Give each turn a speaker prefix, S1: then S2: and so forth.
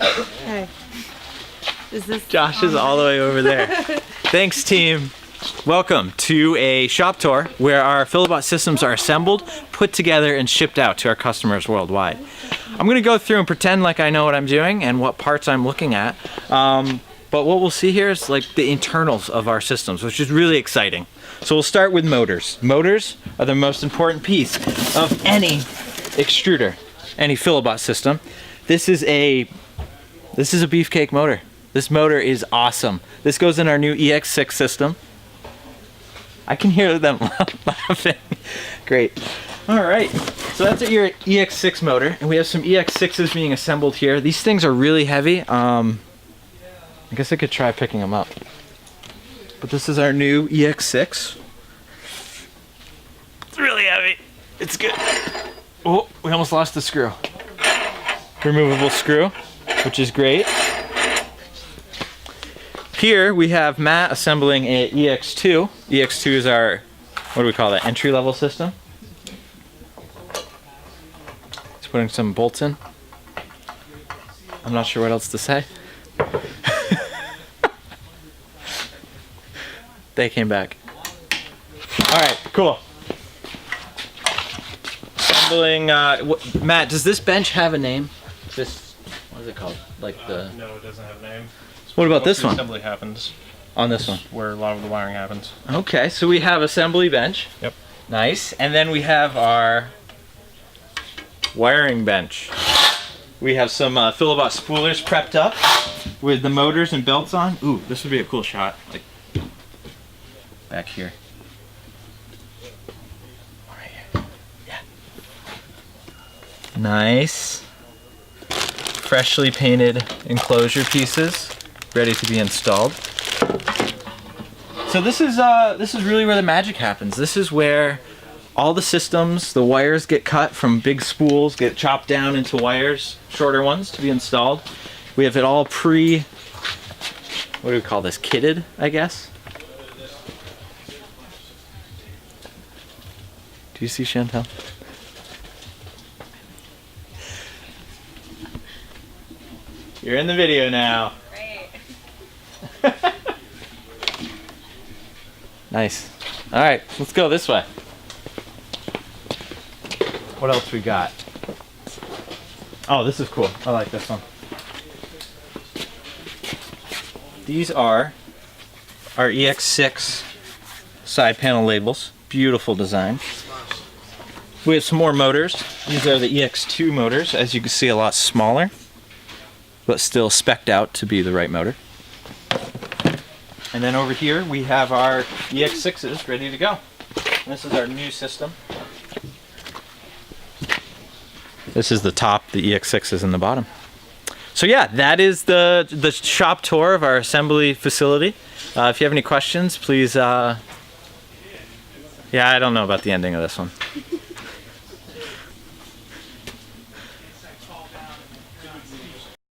S1: Hey. Is this
S2: Josh is all the way over there. Thanks, team. Welcome to a shop tour where our Filabot systems are assembled, put together, and shipped out to our customers worldwide. I'm going to go through and pretend like I know what I'm doing and what parts I'm looking at. But what we'll see here is like the internals of our systems, which is really exciting. So we'll start with motors. Motors are the most important piece of any extruder, any Filabot system. This is a beefcake motor. This motor is awesome. This goes in our new EX6 system. I can hear them laughing. Great. All right, so that's your EX6 motor, and we have some EX6s being assembled here. These things are really heavy. I guess I could try picking them up. But this is our new EX6. It's really heavy. It's good. Oh, we almost lost the screw. Removable screw, which is great. Here we have Matt assembling a EX2. EX2 is our, what do we call that, entry-level system. He's putting some bolts in. I'm not sure what else to say. They came back. All right, cool. Assembling, Matt, does this bench have a name? This, what is it called? Like the...
S3: No, it doesn't have a name.
S2: What about this one?
S3: Assembly happens.
S2: On this one?
S3: Where a lot of the wiring happens.
S2: Okay, so we have assembly bench.
S3: Yep.
S2: Nice. And then we have our wiring bench. We have some Filabot spoolers prepped up with the motors and belts on. Ooh, this would be a cool shot. Like back here. Right here. Yeah. Nice. Freshly painted enclosure pieces ready to be installed. So this is really where the magic happens. This is where all the systems, the wires get cut from big spools, get chopped down into wires, shorter ones to be installed. We have it all what do we call this, kitted, I guess? Do you see Chantel? You're in the video now.
S1: Great.
S2: Nice. All right, let's go this way. What else we got? Oh, this is cool. I like this one. These are our EX6 side panel labels. Beautiful design. We have some more motors. These are the EX2 motors. As you can see, a lot smaller, but still spec'd out to be the right motor. And then over here we have our EX6s ready to go. And this is our new system. This is the top, the EX6 is in the bottom. So yeah, that is the shop tour of our assembly facility. If you have any questions, please, yeah, I don't know about the ending of this one.